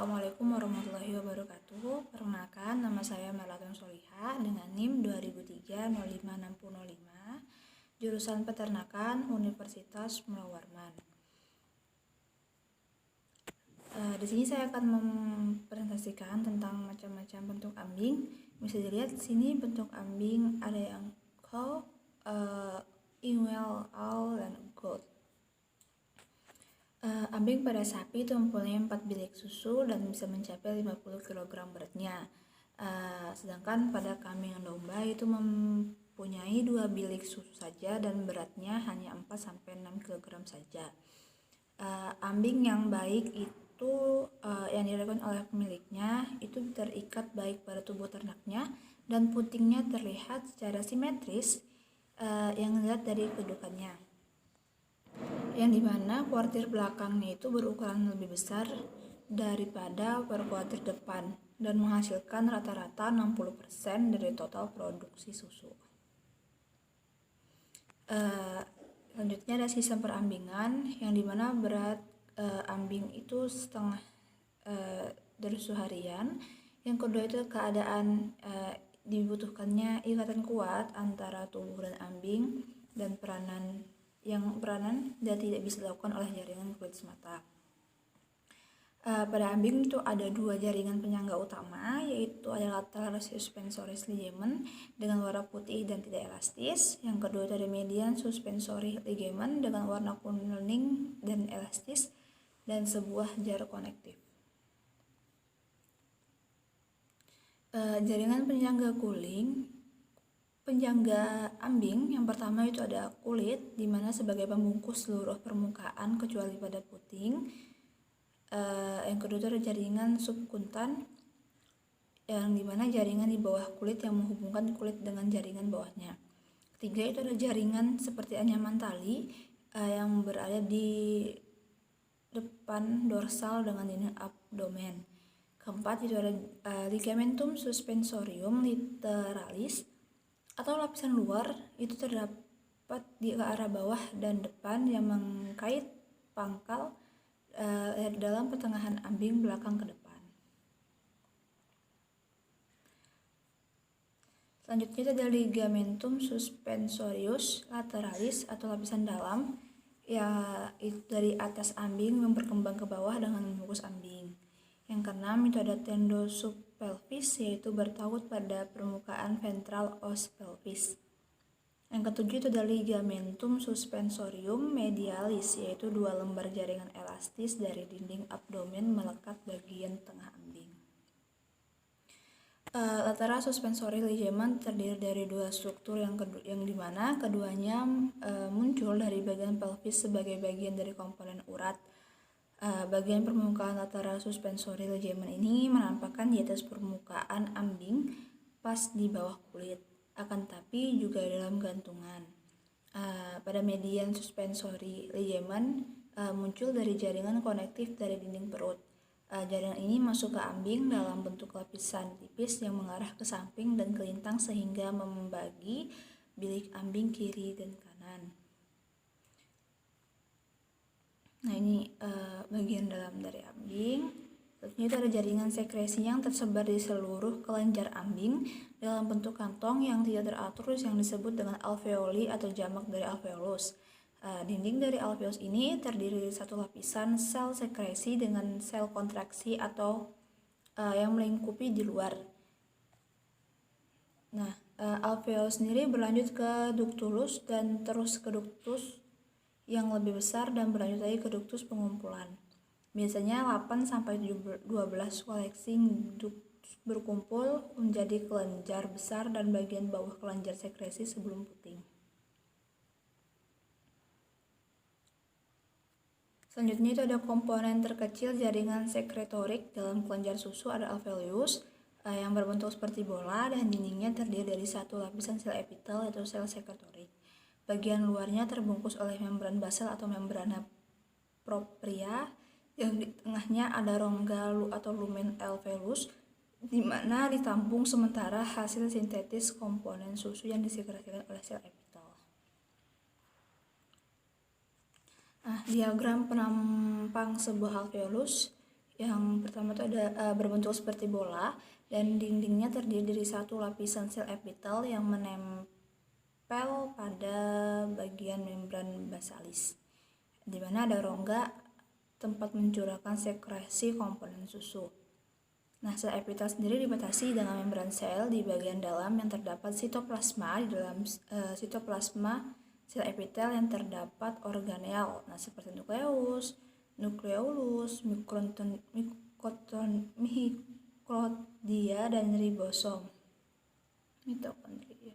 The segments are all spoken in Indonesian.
Assalamualaikum warahmatullahi wabarakatuh. Perkenalkan, nama saya Melatun Solihah dengan NIM 2003-056005, jurusan Peternakan Universitas Mula Warman. Di sini saya akan mempresentasikan tentang macam-macam bentuk ambing. Bisa dilihat di sini bentuk ambing ada yang cow, inguel, owl, dan goat. Ambing pada sapi itu mempunyai 4 bilik susu dan bisa mencapai 50 kg beratnya. Sedangkan pada kambing dan domba itu mempunyai 2 bilik susu saja dan beratnya hanya 4-6 kg saja. Ambing yang baik itu yang dilakukan oleh pemiliknya itu terikat baik pada tubuh ternaknya dan putingnya terlihat secara simetris yang dilihat dari kedudukannya, yang dimana kuartir belakangnya itu berukuran lebih besar daripada kuartir depan dan menghasilkan rata-rata 60% dari total produksi susu. Selanjutnya ada sistem perambingan, yang dimana berat ambing itu setengah dari susu harian. Yang kedua itu keadaan dibutuhkannya ikatan kuat antara tubuh dan ambing dan peranan dan tidak bisa dilakukan oleh jaringan kulit semata. Pada ambing itu ada 2 jaringan penyangga utama, yaitu ada lateral suspensoris ligament dengan warna putih dan tidak elastis. Yang kedua itu ada median suspensory ligament dengan warna kuning dan elastis dan sebuah jar konektif. Jaringan penyangga ambing yang pertama itu ada kulit, di mana sebagai pembungkus seluruh permukaan kecuali pada puting. Yang kedua itu ada jaringan subkuntan, yang dimana jaringan di bawah kulit yang menghubungkan kulit dengan jaringan bawahnya. Ketiga itu ada jaringan seperti anyaman tali yang berada di depan dorsal dengan dinding abdomen. Keempat itu ada ligamentum suspensorium literalis atau lapisan luar, itu terdapat di arah bawah dan depan yang mengkait pangkal dalam pertengahan ambing belakang ke depan. Selanjutnya ada ligamentum suspensorius lateralis atau lapisan dalam, ya itu dari atas ambing yang berkembang ke bawah dengan membungkus ambing. Yang keenam itu ada tendon subpelvis, yaitu bertaut pada permukaan ventral os pelvis. Yang ketujuh itu ada ligamentum suspensorium medialis, yaitu 2 lembar jaringan elastis dari dinding abdomen melekat bagian tengah ambing. Lateral suspensory ligament terdiri dari 2 struktur yang dimana keduanya muncul dari bagian pelvis sebagai bagian dari komponen urat. Bagian permukaan lateral suspensory ligament ini menampakkan di atas permukaan ambing pas di bawah kulit, akan tapi juga dalam gantungan. Pada median suspensory ligament muncul dari jaringan konektif dari dinding perut. Jaringan ini masuk ke ambing dalam bentuk lapisan tipis yang mengarah ke samping dan kelintang sehingga membagi bilik ambing kiri dan kanan. Nah, ini bagian dalam dari ambing. Selanjutnya itu ada jaringan sekresi yang tersebar di seluruh kelenjar ambing dalam bentuk kantong yang tidak teratur yang disebut dengan alveoli atau jamak dari alveolus. Dinding dari alveolus ini terdiri dari satu lapisan sel sekresi dengan sel kontraksi atau yang melingkupi di luar. Nah, alveolus sendiri berlanjut ke ductus dan terus ke ductus yang lebih besar dan berlanjut lagi ke ductus pengumpulan. Biasanya 8-12 koleksi ductus berkumpul menjadi kelenjar besar dan bagian bawah kelenjar sekresi sebelum puting. Selanjutnya itu ada komponen terkecil jaringan sekretorik dalam kelenjar susu, ada alveolus yang berbentuk seperti bola dan dindingnya terdiri dari satu lapisan sel epitel atau sel sekretorik. Bagian luarnya terbungkus oleh membran basal atau membrana propria, yang di tengahnya ada rongga atau lumen alveolus, di mana ditampung sementara hasil sintetis komponen susu yang disekresikan oleh sel epitel. Diagram penampang sebuah alveolus Yang pertama itu ada berbentuk seperti bola dan dindingnya terdiri dari satu lapisan sel epitel yang menempel pada bagian membran basalis, di mana ada rongga tempat mencurahkan sekresi komponen susu. Nah, sel epitel sendiri dibatasi dengan membran sel di bagian dalam yang terdapat sitoplasma. Di dalam sitoplasma sel epitel yang terdapat organel, nah seperti nukleus, nukleolus, mikrotia, dan ribosom. Mitokondria.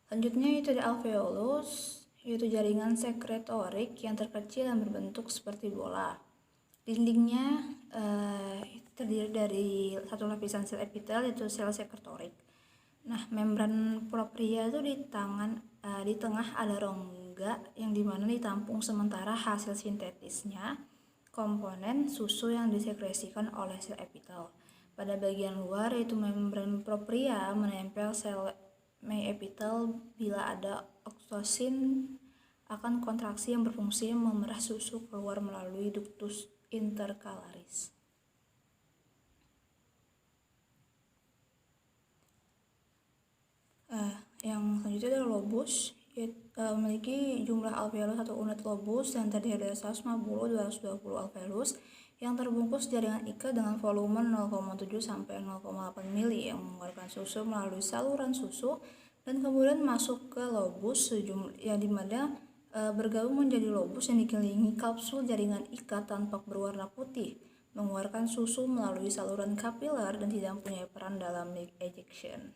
Selanjutnya itu ada alveolus, yaitu jaringan sekretorik yang terkecil dan berbentuk seperti bola. Dindingnya terdiri dari satu lapisan sel epitel, yaitu sel sekretorik. Nah, membran propria itu di tengah ada rongga yang dimana ditampung sementara hasil sintetisnya komponen susu yang disekresikan oleh sel epitel. Pada bagian luar yaitu membran propria menempel sel epitel. Bila ada oktosin akan kontraksi yang berfungsi memerah susu keluar melalui ductus intercalaris. Yang selanjutnya adalah lobus, memiliki jumlah alveolus atau unit lobus yang terdiri dari 150-220 alveolus yang terbungkus jaringan ikat dengan volume 0,7 sampai 0,8 mili yang mengeluarkan susu melalui saluran susu dan kemudian masuk ke lobus yang dimana bergabung menjadi lobus yang dikelilingi kapsul jaringan ikat tampak berwarna putih, mengeluarkan susu melalui saluran kapiler dan tidak mempunyai peran dalam milk ejection.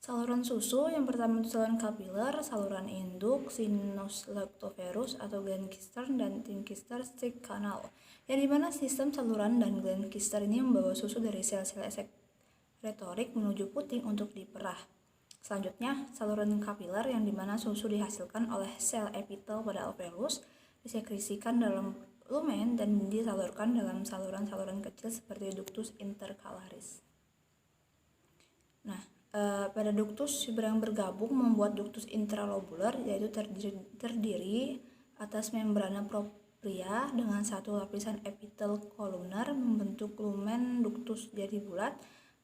Saluran susu yang pertama itu saluran kapiler, saluran induk, sinus lactoferus atau Glenn-Kister dan Tim-Kister stick canal, yang dimana sistem saluran dan Glenn-Kister ini membawa susu dari sel-sel sekretorik menuju puting untuk diperah. Selanjutnya, saluran kapiler yang dimana susu dihasilkan oleh sel epitel pada alveolus, disekresikan dalam lumen dan disalurkan dalam saluran-saluran kecil seperti ductus intercalaris. Nah, pada ductus yang bergabung membuat ductus intralobular, yaitu terdiri atas membrana propria dengan satu lapisan epitel kolumner membentuk lumen ductus jadi bulat.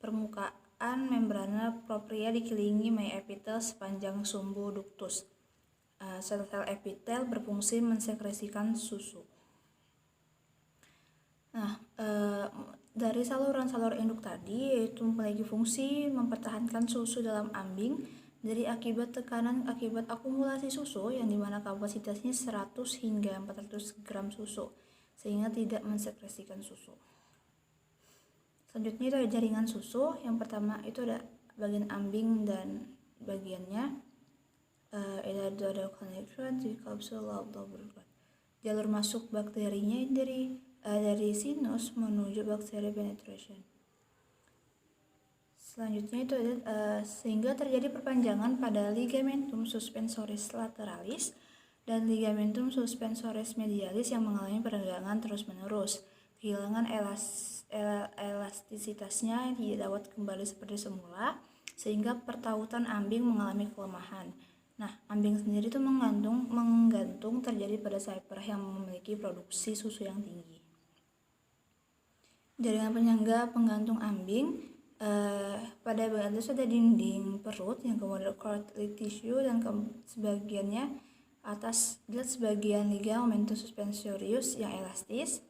Permukaan membrana propria dikelilingi epitel sepanjang sumbu ductus. Sel-sel epitel berfungsi mensekresikan susu. Nah, dari saluran-saluran induk tadi yaitu memiliki fungsi mempertahankan susu dalam ambing dari akibat tekanan akibat akumulasi susu yang dimana kapasitasnya 100 hingga 400 gram susu sehingga tidak mensekresikan susu. Selanjutnya itu ada jaringan susu. Yang pertama itu ada bagian ambing dan bagiannya itu ada connection di kapsul lateral. Jalur masuk bakterinya dari sinus menuju bakteri penetration. Selanjutnya itu ada sehingga terjadi perpanjangan pada ligamentum suspensoris lateralis dan ligamentum suspensoris medialis yang mengalami perenggangan terus-menerus. Kehilangan elastisitasnya tidak dapat kembali seperti semula sehingga pertautan ambing mengalami kelemahan. Nah, ambing sendiri itu menggantung terjadi pada sel perah yang memiliki produksi susu yang tinggi. Jaringan penyangga penggantung ambing pada bagian atas ada dinding perut yang kemudian cartilage tissue dan sebagiannya atas dilihat sebagian ligamentum suspensorius yang elastis,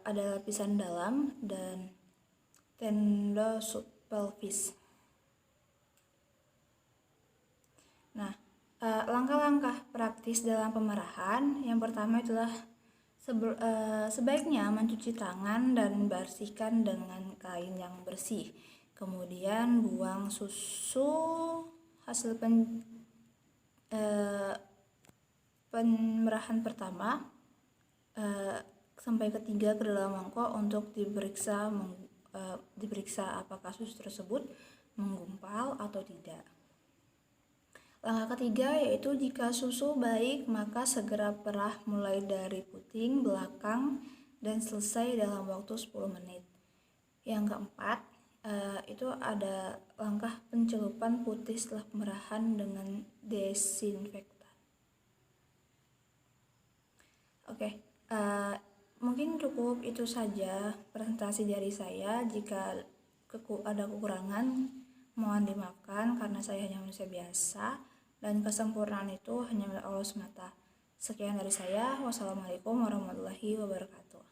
ada lapisan dalam dan tendon subpelvis. Nah, langkah-langkah praktis dalam pemerahan yang pertama itulah sebaiknya mencuci tangan dan bersihkan dengan kain yang bersih. Kemudian buang susu hasil pemerahan pertama sampai ketiga ke dalam mangkok untuk diperiksa apakah susu tersebut menggumpal atau tidak. Langkah ketiga yaitu jika susu baik maka segera perah mulai dari puting belakang dan selesai dalam waktu 10 menit. Yang keempat itu ada langkah pencelupan putih setelah pemerahan dengan desinfektan. Mungkin cukup itu saja presentasi dari saya. Jika ada kekurangan, mohon dimaafkan karena saya hanya manusia biasa dan kesempurnaan itu hanya milik Allah semata. Sekian dari saya. Wassalamualaikum warahmatullahi wabarakatuh.